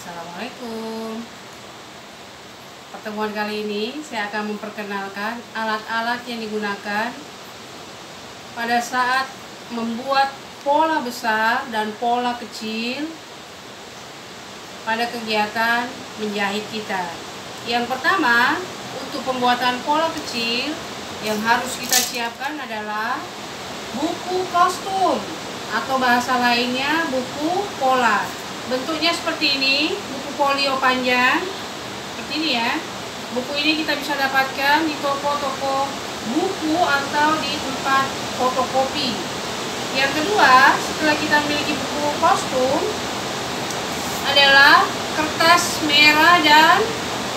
Assalamualaikum. Pertemuan kali ini saya akan memperkenalkan alat-alat yang digunakan pada saat membuat pola besar dan pola kecil pada kegiatan menjahit kita. Yang pertama, untuk pembuatan pola kecil yang harus kita siapkan adalah buku kostum atau bahasa lainnya buku pola. Bentuknya seperti ini, buku folio panjang seperti ini ya. Buku ini kita bisa dapatkan di toko-toko buku atau di tempat fotokopi. Yang kedua, setelah kita memiliki buku kostum, adalah kertas merah dan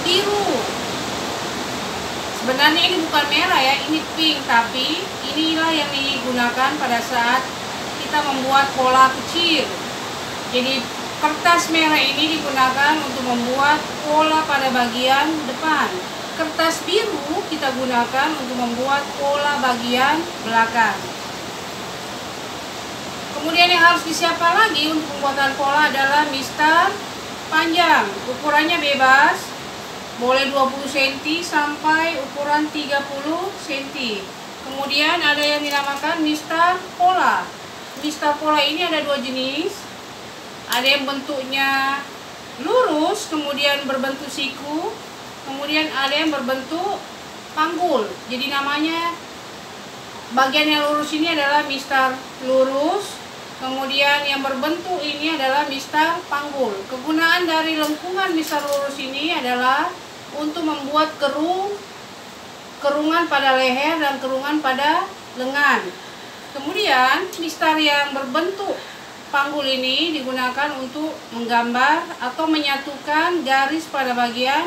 biru. Sebenarnya ini bukan merah ya, ini pink, tapi inilah yang digunakan pada saat kita membuat pola kecil. Jadi kertas merah ini digunakan untuk membuat pola pada bagian depan. Kertas biru kita gunakan untuk membuat pola bagian belakang. Kemudian yang harus disiapkan lagi untuk pembuatan pola adalah mistar panjang. Ukurannya bebas, boleh 20 cm sampai ukuran 30 cm. Kemudian ada yang dinamakan mistar pola. Mistar pola ini ada dua jenis. Ada yang bentuknya lurus, kemudian berbentuk siku, kemudian ada yang berbentuk panggul. Jadi namanya bagian yang lurus ini adalah mistar lurus, kemudian yang berbentuk ini adalah mistar panggul. Kegunaan dari lengkungan mistar lurus ini adalah untuk membuat kerungan pada leher dan kerungan pada lengan. Kemudian mistar yang berbentuk panggul ini digunakan untuk menggambar atau menyatukan garis pada bagian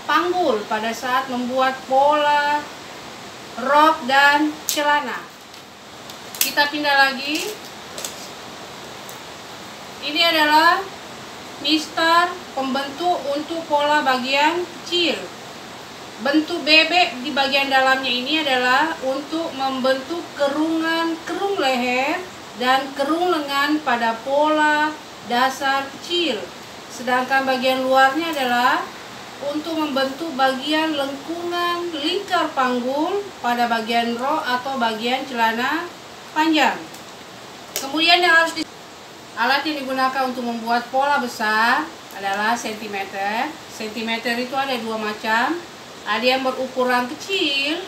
panggul pada saat membuat pola rok dan celana. Kita pindah lagi. Ini adalah mistar pembentuk untuk pola bagian kecil. Bentuk bebek di bagian dalamnya ini adalah untuk membentuk kerung leher dan kerung lengan pada pola dasar kecil. Sedangkan bagian luarnya adalah untuk membentuk bagian lengkungan lingkar panggul pada bagian rok atau bagian celana panjang. Kemudian yang harus alat yang digunakan untuk membuat pola besar adalah sentimeter. Sentimeter itu ada dua macam. Ada yang berukuran kecil,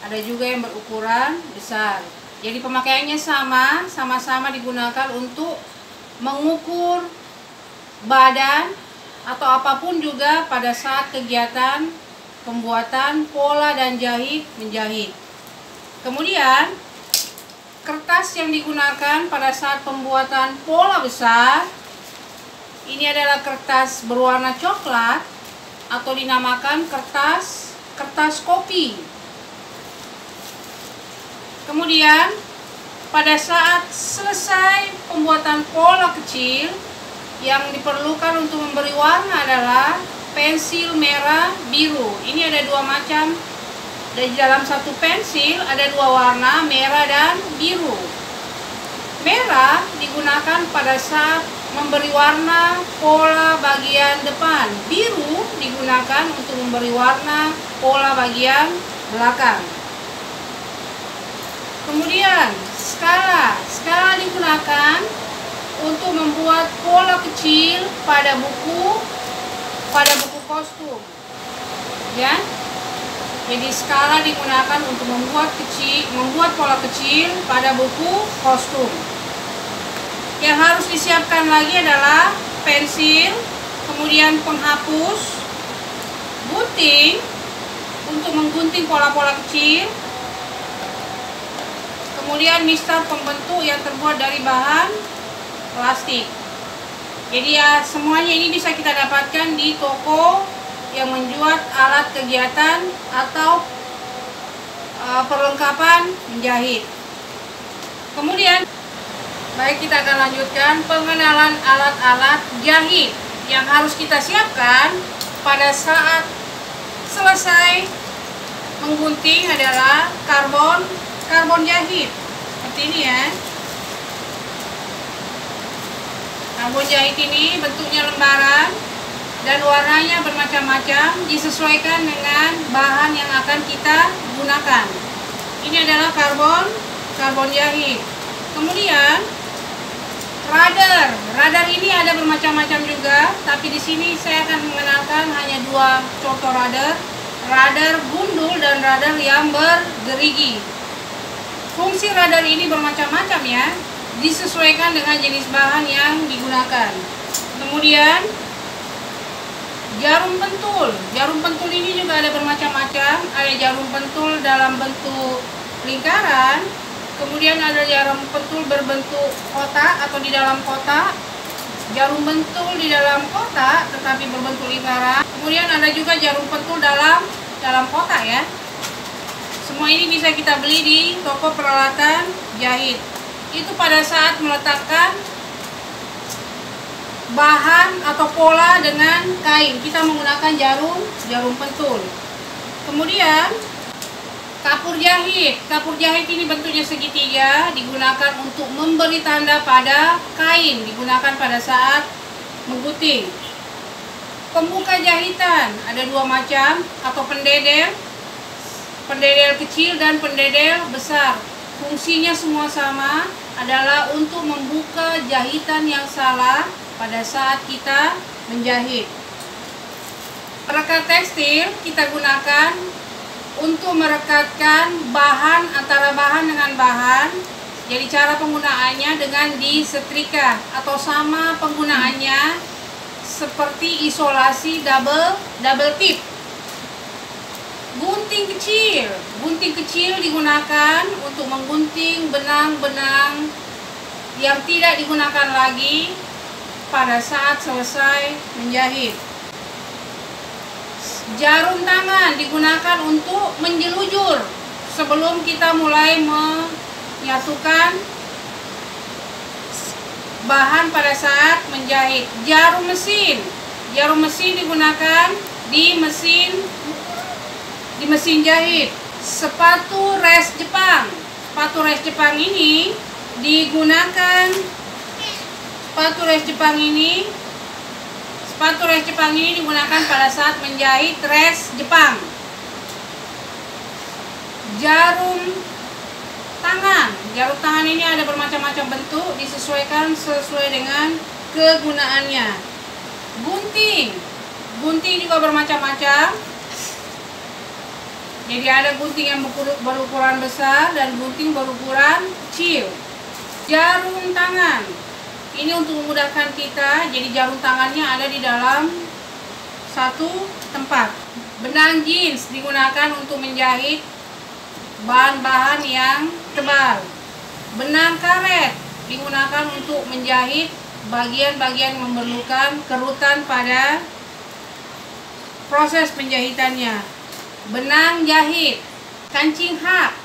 ada juga yang berukuran besar. Jadi pemakaiannya sama-sama digunakan untuk mengukur badan atau apapun juga pada saat kegiatan pembuatan pola dan menjahit. Kemudian kertas yang digunakan pada saat pembuatan pola besar ini adalah kertas berwarna coklat atau dinamakan kertas kopi. Kemudian pada saat selesai pembuatan pola kecil, yang diperlukan untuk memberi warna adalah pensil merah biru. Ini ada dua macam. Di dalam satu pensil ada dua warna, merah dan biru. Merah digunakan pada saat memberi warna pola bagian depan. Biru digunakan untuk memberi warna pola bagian belakang. Kemudian skala digunakan untuk membuat pola kecil pada buku kostum. Ya. Jadi skala digunakan untuk membuat pola kecil pada buku kostum. Yang harus disiapkan lagi adalah pensil, kemudian penghapus, gunting untuk menggunting pola-pola kecil. Kemudian mistar pembentuk yang terbuat dari bahan plastik. Jadi ya semuanya ini bisa kita dapatkan di toko yang menjual alat kegiatan atau perlengkapan menjahit. Kemudian baik, kita akan lanjutkan pengenalan alat-alat jahit yang harus kita siapkan pada saat selesai menggunting adalah karbon jahit seperti ini ya. Karbon jahit ini bentuknya lembaran dan warnanya bermacam-macam, disesuaikan dengan bahan yang akan kita gunakan. Ini adalah karbon jahit. Kemudian radar ini ada bermacam-macam juga, tapi di sini saya akan mengenalkan hanya dua contoh radar gundul dan radar yang bergerigi. Fungsi radar ini bermacam-macam ya, disesuaikan dengan jenis bahan yang digunakan. Kemudian jarum pentul ini juga ada bermacam-macam. Ada jarum pentul dalam bentuk lingkaran, kemudian ada jarum pentul berbentuk kotak atau di dalam kotak, jarum pentul di dalam kotak tetapi berbentuk lingkaran, kemudian ada juga jarum pentul dalam kotak ya. Semua ini bisa kita beli di toko peralatan jahit. Itu pada saat meletakkan bahan atau pola dengan kain, kita menggunakan jarum pentul. Kemudian kapur jahit ini bentuknya segitiga, digunakan untuk memberi tanda pada kain, digunakan pada saat menggunting. Pembuka jahitan ada dua macam, atau pendedel kecil dan pendedel besar. Fungsinya semua sama, adalah untuk membuka jahitan yang salah pada saat kita menjahit. Perekat tekstil kita gunakan untuk merekatkan bahan antara bahan dengan bahan. Jadi cara penggunaannya dengan disetrika atau sama penggunaannya seperti isolasi double tip. Gunting kecil digunakan untuk menggunting benang-benang yang tidak digunakan lagi pada saat selesai menjahit. Jarum tangan digunakan untuk menjelujur sebelum kita mulai menyatukan bahan pada saat menjahit. Jarum mesin digunakan di mesin jahit. Sepatu res Jepang ini digunakan. Sepatu res Jepang ini digunakan pada saat menjahit res Jepang. Jarum tangan ini ada bermacam-macam bentuk, disesuaikan sesuai dengan kegunaannya. Gunting juga bermacam-macam. Jadi ada gunting yang berukuran besar dan gunting berukuran kecil. Jarum tangan ini untuk memudahkan kita, jadi jarum tangannya ada di dalam satu tempat. Benang jeans digunakan untuk menjahit bahan-bahan yang tebal. Benang karet digunakan untuk menjahit bagian-bagian yang memerlukan kerutan pada proses penjahitannya. Benang jahit, kancing hak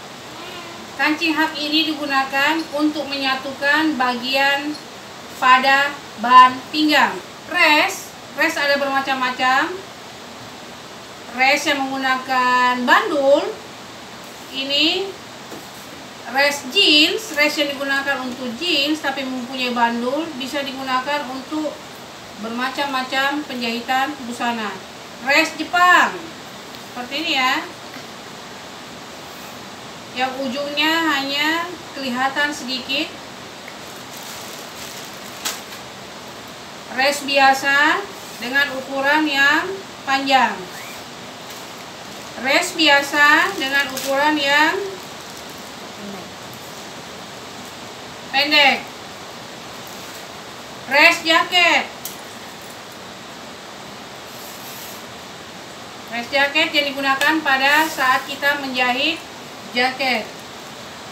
ini digunakan untuk menyatukan bagian pada bahan pinggang. Res ada bermacam-macam. Res yang menggunakan bandul, ini res yang digunakan untuk jeans tapi mempunyai bandul, bisa digunakan untuk bermacam-macam penjahitan busana. Res Jepang seperti ini ya, yang ujungnya hanya kelihatan sedikit. Res biasa dengan ukuran yang panjang. Res biasa dengan ukuran yang pendek. Res jaket yang digunakan pada saat kita menjahit jaket.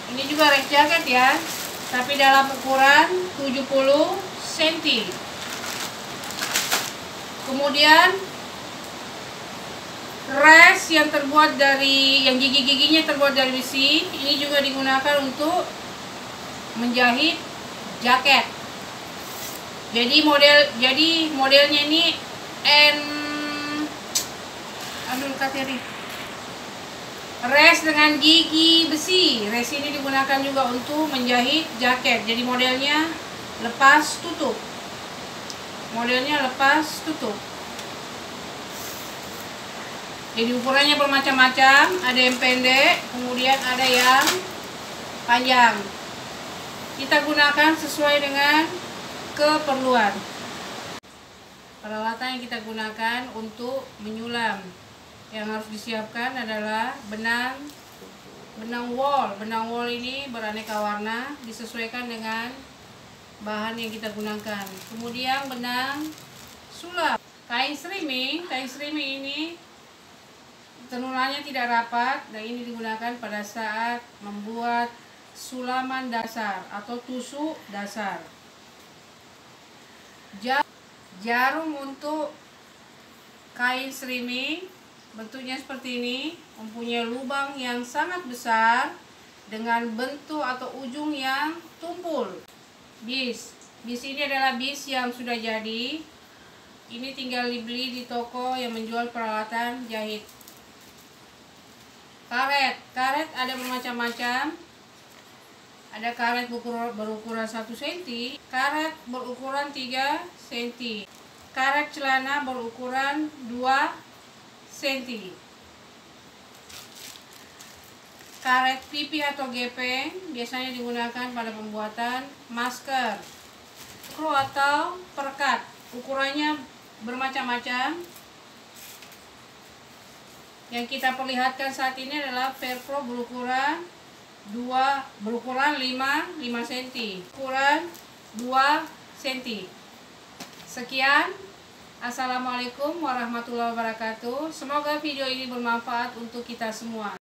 Ini juga res jaket ya, tapi dalam ukuran 70 cm. Kemudian res yang gigi-giginya terbuat dari besi, ini juga digunakan untuk menjahit jaket. Jadi modelnya ini res dengan gigi besi. Res ini digunakan juga untuk menjahit jaket. Jadi modelnya lepas tutup. Jadi ukurannya bermacam-macam, ada yang pendek, kemudian ada yang panjang. Kita gunakan sesuai dengan keperluan. Peralatan yang kita gunakan untuk menyulam. Yang harus disiapkan adalah benang wol. Benang wol ini beraneka warna, disesuaikan dengan bahan yang kita gunakan. Kemudian benang sulap. Kain streaming ini tenulannya tidak rapat, dan ini digunakan pada saat membuat sulaman dasar atau tusuk dasar. Jarum untuk kain streaming bentuknya seperti ini, mempunyai lubang yang sangat besar dengan bentuk atau ujung yang tumpul. Bis ini adalah bis yang sudah jadi. Ini tinggal dibeli di toko yang menjual peralatan jahit. Karet ada bermacam-macam. Ada karet berukuran 1 cm, karet berukuran 3 cm, karet celana berukuran 2 cm. Karet pipi atau gepeng biasanya digunakan pada pembuatan masker. Velcro atau perekat, ukurannya bermacam-macam. Yang kita perlihatkan saat ini adalah velcro berukuran 5 cm, ukuran 2 cm. Sekian. Assalamualaikum warahmatullahi wabarakatuh. Semoga video ini bermanfaat untuk kita semua.